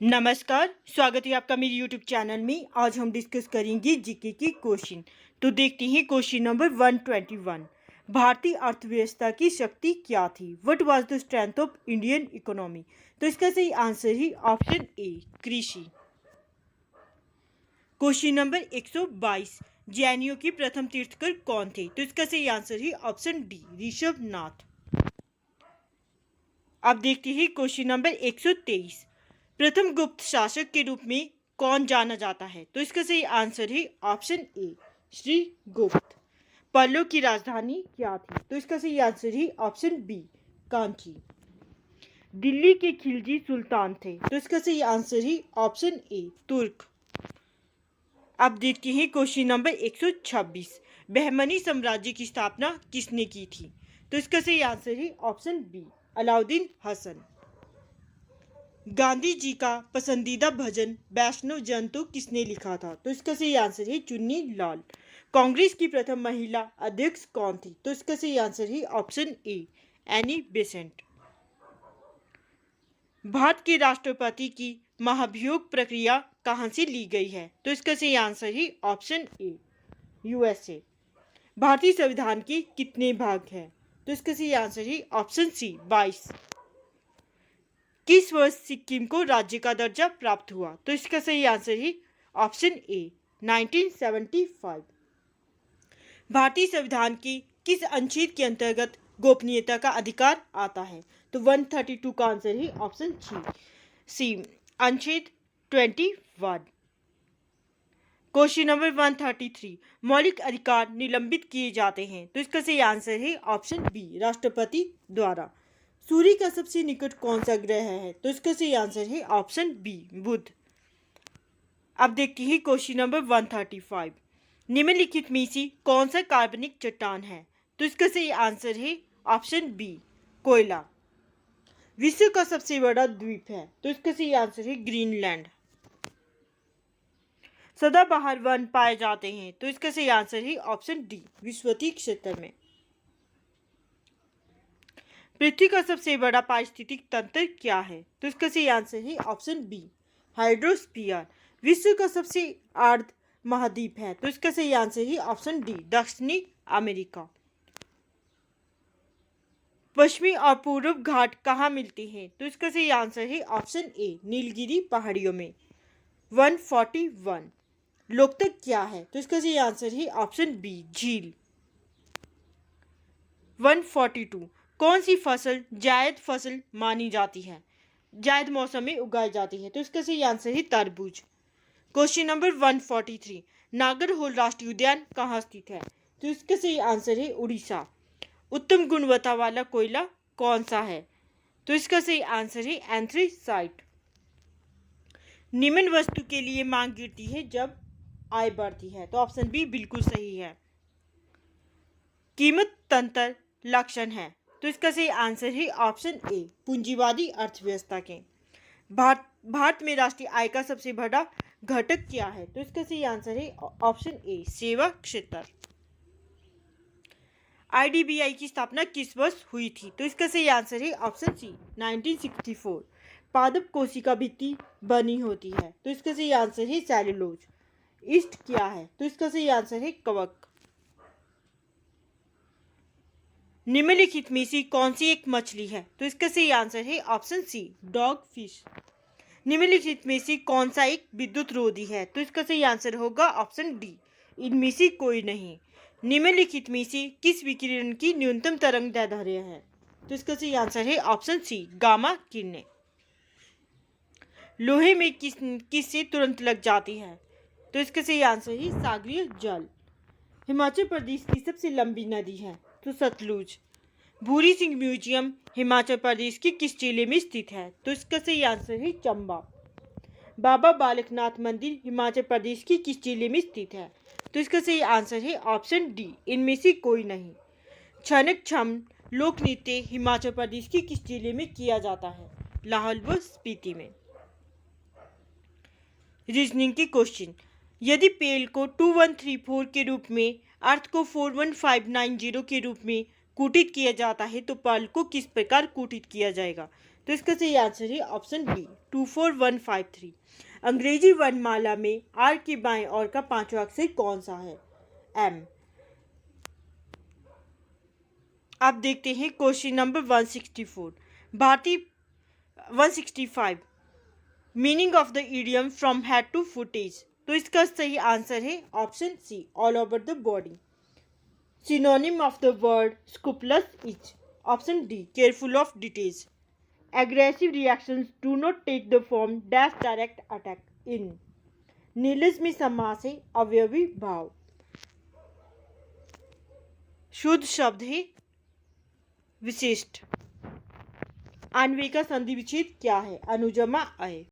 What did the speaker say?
नमस्कार, स्वागत है आपका मेरे YouTube चैनल में। आज हम डिस्कस करेंगे जीके के क्वेश्चन। तो देखते हैं क्वेश्चन नंबर 121। भारतीय अर्थव्यवस्था की शक्ति क्या थी? What was the strength of Indian economy? तो इसका सही आंसर है ऑप्शन ए, कृषि। Question number 122। जैनियों के प्रथम तीर्थकर कौन थे? तो इसका सही आंसर है ऑप्शन डी, ऋषभनाथ। अब देखते हैं क्वेश्चन नंबर 123। प्रथम गुप्त शासक के रूप में कौन जाना जाता है? तो इसका सही आंसर है ऑप्शन ए, श्री गुप्त। पल्लव की राजधानी क्या थी? तो इसका सही आंसर है ऑप्शन बी, कांची। दिल्ली के खिलजी सुल्तान थे। तो इसका सही आंसर है ऑप्शन ए, तुर्क। अब देखते हैं क्वेश्चन नंबर 126। बहमनी साम्राज्य की स्थापना किसने की थी? तो इसका सही आंसर है ऑप्शन बी, अलाउद्दीन हसन। गांधी जी का पसंदीदा भजन वैष्णव जन तो किसने लिखा था? तो इसका सही आंसर है चुन्नी लाल। कांग्रेस की प्रथम महिला अध्यक्ष कौन थी? तो इसका सही आंसर है option A, Annie Besant. Bharat के राष्ट्रपति की महाभियोग प्रक्रिया कहाँ से ली गई है? तो इसका सही आंसर है ऑप्शन ए, यूएसए। भारतीय संविधान के कितने भाग हैं? तो इसका सही आंसर है ऑप्शन सी, 22। किस वर्ष सिक्किम को राज्य का दर्जा प्राप्त हुआ? तो इसका सही आंसर है ऑप्शन ए, 1975। भारतीय संविधान के किस अनुच्छेद के अंतर्गत गोपनीयता का अधिकार आता है? तो 132 का आंसर है ऑप्शन सी, अनुच्छेद 21। Question number 133। मौलिक अधिकार निलंबित किए जाते हैं। तो इसका सही आंसर है ऑप्शन बी, राष्ट्रपति द्वारा। सूर्य का सबसे निकट कौन सा ग्रह है? तो इसका सही आंसर है ऑप्शन बी, बुध। अब देखते हैं क्वेश्चन नंबर 135। निम्नलिखित में से कौन सा कार्बनिक चट्टान है? तो इसका सही आंसर है ऑप्शन बी, कोयला। विश्व का सबसे बड़ा द्वीप है? तो इसका सही आंसर है ग्रीनलैंड। सदाबहार वन पाए जाते हैं? तो इसका सही आंसर है ऑप्शन डी, विषुवतीय क्षेत्र में। पृथ्वी का सबसे बड़ा पारिस्थितिक तंत्र क्या है? तो इसका सही आंसर है ऑप्शन बी, हाइड्रोस्फीयर। विश्व का सबसे अर्ध महाद्वीप है? तो इसका सही आंसर है ऑप्शन डी, दक्षिणी अमेरिका। पश्चिमी और पूर्व घाट कहाँ मिलते हैं? तो इसका सही आंसर है ऑप्शन ए, नीलगिरी पहाड़ियों में। 141। लोकतक क्या है? तो इसका सही आंसर है ऑप्शन बी, झील। 142। कौन सी फसल जायद फसल मानी जाती है? जायद मौसम में उगाई जाती है? तो इसका सही आंसर है तरबूज। Question number 143। नागरहोल राष्ट्रीय उद्यान कहाँ स्थित है? तो इसका सही आंसर है उड़ीसा। उत्तम गुणवत्ता वाला कोयला कौन सा है? तो इसका सही आंसर है एंथ्रेसाइट। निम्न वस्तु के लिए मांग गिरती है जब आय बढ़ती है? तो ऑप्शन बी बिल्कुल सही है। कीमत तंत्र लक्षण है? तो इसका सही आंसर है ऑप्शन ए, पूंजीवादी अर्थव्यवस्था के। भारत में राष्ट्रीय आय का सबसे बड़ा घटक क्या है? तो इसका सही आंसर है ऑप्शन ए, सेवा क्षेत्र। आईडीबीआई की स्थापना किस वर्ष हुई थी? तो इसका सही आंसर है ऑप्शन सी, 1964। पादप कोशिका भित्ति बनी होती है? तो इसका सही आंसर है सेलुलोज। ईस्ट क्या है? तो इसका सही आंसर है कवक। निम्नलिखित में से कौन सी एक मछली है? तो इसका सही आंसर है ऑप्शन सी, डॉग फिश। निम्नलिखित में से कौन सा एक विद्युत रोधी है? तो इसका सही आंसर होगा ऑप्शन डी, इनमें से कोई नहीं। निम्नलिखित में से किस विकिरण की न्यूनतम तरंगदैर्ध्य है? तो इसका सही आंसर है ऑप्शन सी, गामा किरणें। लोहे में किससे तुरंत लग जाती है? तो इसका सही आंसर है सागरीय जल। हिमाचल प्रदेश की सबसे लंबी नदी है? तो सतलुज। भूरी सिंह म्यूजियम हिमाचल प्रदेश के किस जिले में स्थित है? तो इसका सही आंसर है चंबा। बाबा बालकनाथ मंदिर हिमाचल प्रदेश के किस जिले में स्थित है? तो इसका सही आंसर है ऑप्शन डी, इनमें से कोई नहीं। छनक छम लोक नृत्य हिमाचल प्रदेश के किस जिले में किया जाता है? लाहौल व स्पीति में। रीजनिंग के क्वेश्चन। यदि पेल को 2134 के रूप में, अर्थ को 41590 के रूप में कूटित किया जाता है तो पर्ल को किस प्रकार कूटित किया जाएगा? तो इसका सही आंसर है ऑप्शन बी 24153। अंग्रेजी वर्णमाला में आर के बाएं ओर का पांचवा अक्षर कौन सा है? एम। आप देखते हैं क्वेश्चन नंबर 164। भारतीय 165 meaning of the idiom from head to foot is. तो इसका सही आंसर है option C all over the body. Synonym of the word scrupulous is. Option D careful of details. Aggressive reactions do not take the form dash direct attack in. नीलिज्म में समास है अवयवी भाव। शुद्ध शब्द है विशिष्ट। आणविक का संधि विच्छेद क्या है? अनुजमा अय।